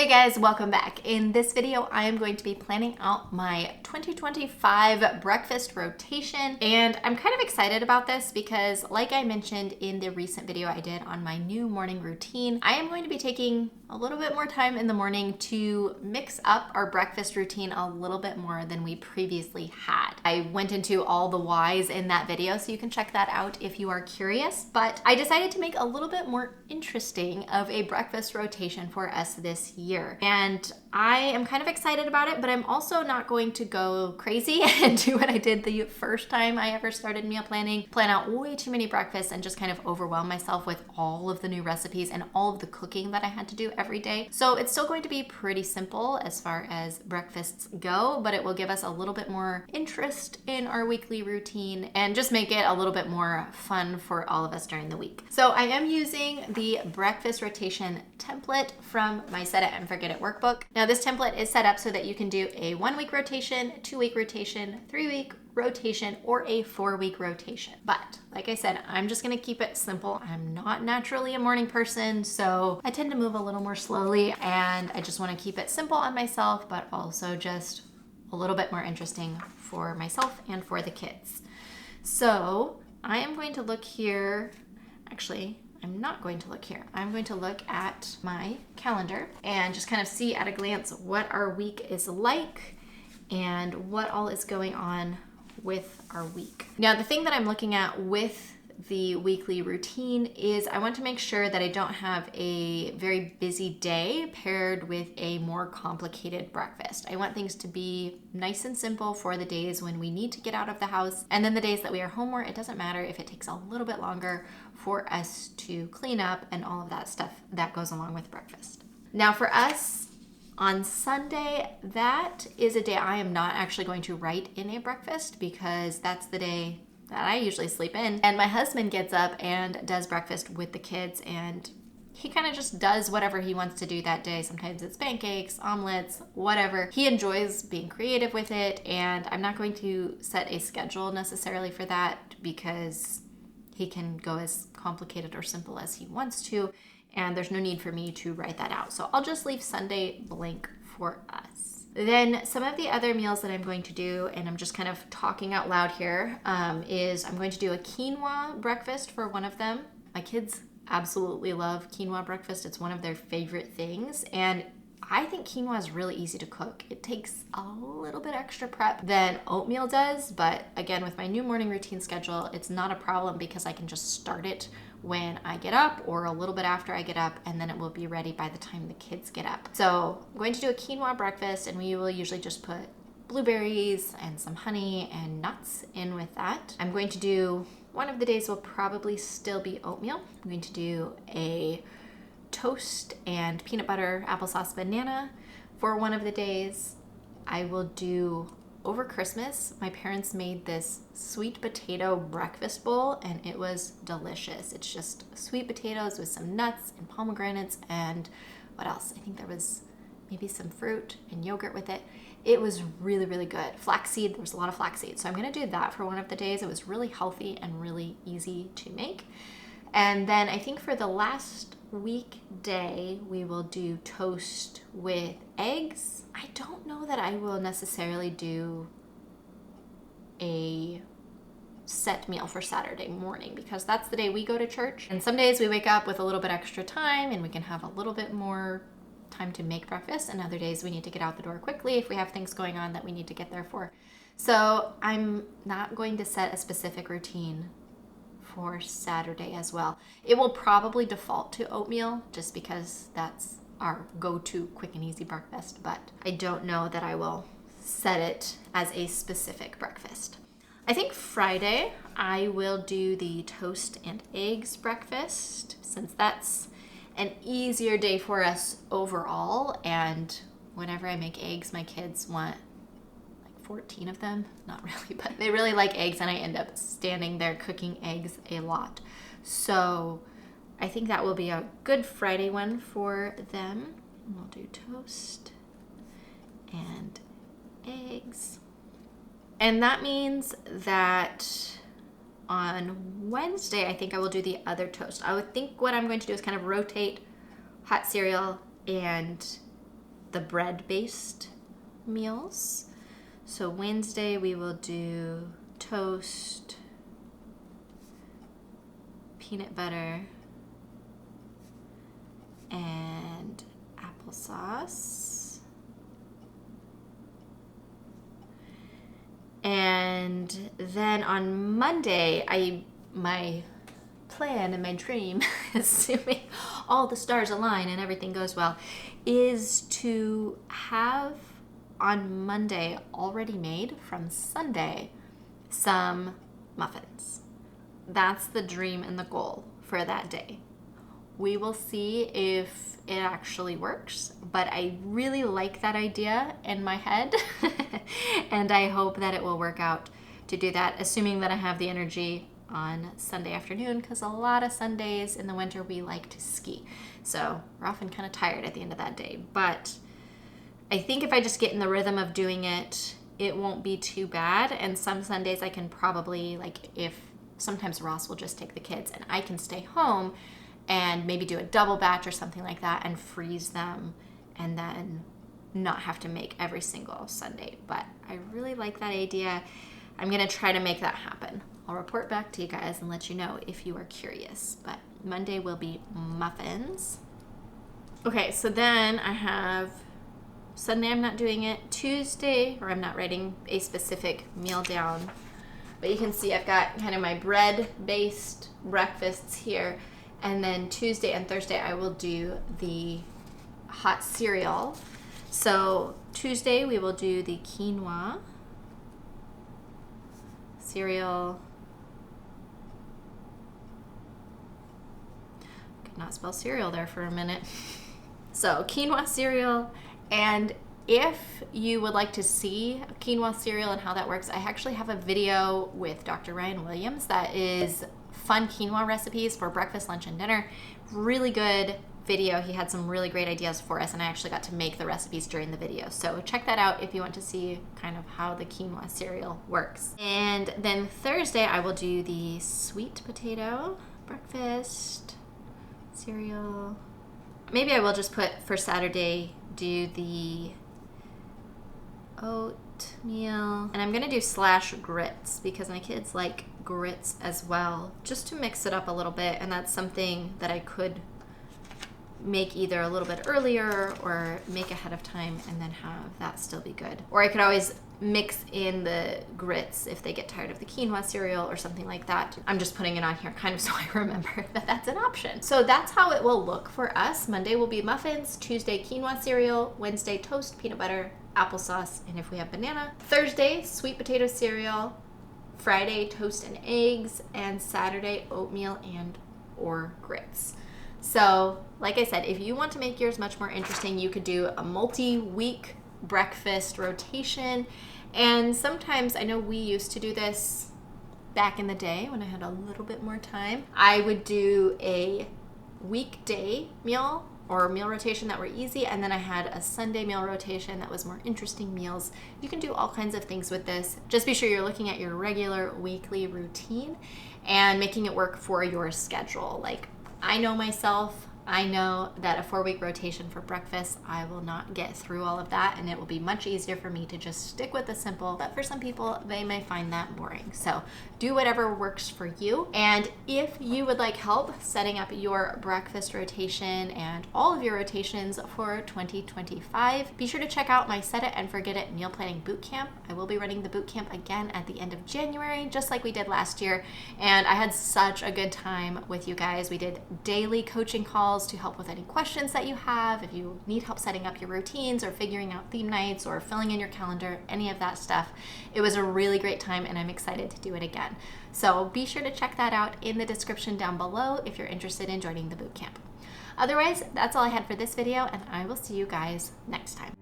Hey guys, welcome back. In this video, I am going to be planning out my 2025 breakfast rotation, and I'm kind of excited about this because, like I mentioned in the recent video I did on my new morning routine, I am going to be taking a little bit more time in the morning to mix up our breakfast routine a little bit more than we previously had. I went into all the whys in that video, so you can check that out if you are curious, but I decided to make a little bit more interesting of a breakfast rotation for us this year. And I am kind of excited about it, but I'm also not going to go crazy and do what I did the first time I ever started meal planning, plan out way too many breakfasts and just kind of overwhelm myself with all of the new recipes and all of the cooking that I had to do every day. So it's still going to be pretty simple as far as breakfasts go, but it will give us a little bit more interest in our weekly routine and just make it a little bit more fun for all of us during the week. So I am using the breakfast rotation template from my Set It and Forget It workbook. Now this template is set up so that you can do a 1-week rotation, 2-week rotation, 3-week rotation, or a 4-week rotation. But like I said, I'm just gonna keep it simple. I'm not naturally a morning person, so I tend to move a little more slowly, and I just wanna keep it simple on myself, but also just a little bit more interesting for myself and for the kids. So I am going to look here. Actually, I'm not going to look here. I'm going to look at my calendar and just kind of see at a glance what our week is like and what all is going on with our week. Now, the thing that I'm looking at with the weekly routine is I want to make sure that I don't have a very busy day paired with a more complicated breakfast. I want things to be nice and simple for the days when we need to get out of the house, and then the days that we are home, where it doesn't matter if it takes a little bit longer for us to clean up and all of that stuff that goes along with breakfast. Now for us, on Sunday, that is a day I am not actually going to write in a breakfast because that's the day that I usually sleep in. And my husband gets up and does breakfast with the kids, and he kind of just does whatever he wants to do that day. Sometimes it's pancakes, omelets, whatever. He enjoys being creative with it, and I'm not going to set a schedule necessarily for that because he can go as complicated or simple as he wants to, and there's no need for me to write that out. So I'll just leave Sunday blank for us. Then some of the other meals that I'm going to do, and I'm just kind of talking out loud here, is I'm going to do a quinoa breakfast for one of them. My kids absolutely love quinoa breakfast. It's one of their favorite things, and I think quinoa is really easy to cook. It takes a little bit extra prep than oatmeal does, but again, with my new morning routine schedule, it's not a problem because I can just start it when I get up or a little bit after I get up, and then it will be ready by the time the kids get up. So I'm going to do a quinoa breakfast, and we will usually just put blueberries and some honey and nuts in with that. I'm going to do, one of the days will probably still be oatmeal. I'm going to do a toast and peanut butter applesauce banana for one of the days. I will do, over Christmas, my parents made this sweet potato breakfast bowl, and it was delicious. It's just sweet potatoes with some nuts and pomegranates and what else? I think there was maybe some fruit and yogurt with it. It was really, really good. Flaxseed, there was a lot of flaxseed. So I'm gonna do that for one of the days. It was really healthy and really easy to make. And then I think for the last weekday, we will do toast with eggs. I don't know that I will necessarily do a set meal for Saturday morning because that's the day we go to church. And some days we wake up with a little bit extra time and we can have a little bit more time to make breakfast, and other days we need to get out the door quickly if we have things going on that we need to get there for. So I'm not going to set a specific routine for Saturday as well. It will probably default to oatmeal just because that's our go-to quick and easy breakfast, but I don't know that I will set it as a specific breakfast. I think Friday I will do the toast and eggs breakfast since that's an easier day for us overall, and whenever I make eggs, my kids want 14 of them, not really, but they really like eggs, and I end up standing there cooking eggs a lot. So I think that will be a good Friday one for them. We'll do toast and eggs. And that means that on Wednesday, I think I will do the other toast. I would think what I'm going to do is kind of rotate hot cereal and the bread-based meals. So Wednesday we will do toast, peanut butter, and applesauce. And then on Monday, my plan and my dream, assuming all the stars align and everything goes well, is to have on Monday already made from Sunday some muffins. That's the dream and the goal for that day. We will see if it actually works, but I really like that idea in my head and I hope that it will work out to do that, assuming that I have the energy on Sunday afternoon, because a lot of Sundays in the winter we like to ski. So we're often kind of tired at the end of that day. But I think if I just get in the rhythm of doing it, it won't be too bad. And some Sundays I can probably, sometimes Ross will just take the kids and I can stay home and maybe do a double batch or something like that and freeze them and then not have to make every single Sunday. But I really like that idea. I'm gonna try to make that happen. I'll report back to you guys and let you know if you are curious. But Monday will be muffins. Okay, so then I have Sunday, I'm not doing it. Tuesday, or I'm not writing a specific meal down. But you can see I've got kind of my bread-based breakfasts here. And then Tuesday and Thursday, I will do the hot cereal. So Tuesday, we will do the quinoa cereal. Could not spell cereal there for a minute. So quinoa cereal, and if you would like to see quinoa cereal and how that works, I actually have a video with Dr. Ryan Williams that is fun quinoa recipes for breakfast, lunch, and dinner. Really good video. He had some really great ideas for us, and I actually got to make the recipes during the video. So check that out if you want to see kind of how the quinoa cereal works. And then Thursday, I will do the sweet potato breakfast cereal. Maybe I will just put for Saturday, do the oatmeal. And I'm gonna do / grits because my kids like grits as well, just to mix it up a little bit. And that's something that I could make either a little bit earlier or make ahead of time and then have that still be good. Or I could always mix in the grits if they get tired of the quinoa cereal or something like that. I'm just putting it on here kind of so I remember that that's an option. So that's how it will look for us. Monday will be muffins, Tuesday quinoa cereal, Wednesday toast, peanut butter, applesauce, and if we have banana. Thursday, sweet potato cereal, Friday, toast and eggs, and Saturday, oatmeal and or grits. So, like I said, if you want to make yours much more interesting, you could do a multi-week breakfast rotation. And sometimes, I know we used to do this back in the day when I had a little bit more time. I would do a weekday meal or meal rotation that were easy, and then I had a Sunday meal rotation that was more interesting meals. You can do all kinds of things with this. Just be sure you're looking at your regular weekly routine and making it work for your schedule. Like, I know myself, I know that a 4-week rotation for breakfast, I will not get through all of that, and it will be much easier for me to just stick with the simple. But for some people, they may find that boring. So do whatever works for you. And if you would like help setting up your breakfast rotation and all of your rotations for 2025, be sure to check out my Set It and Forget It Meal Planning Bootcamp. I will be running the bootcamp again at the end of January, just like we did last year. And I had such a good time with you guys. We did daily coaching calls to help with any questions that you have. If you need help setting up your routines or figuring out theme nights or filling in your calendar, any of that stuff. It was a really great time and I'm excited to do it again. So be sure to check that out in the description down below if you're interested in joining the bootcamp. Otherwise, that's all I had for this video, and I will see you guys next time.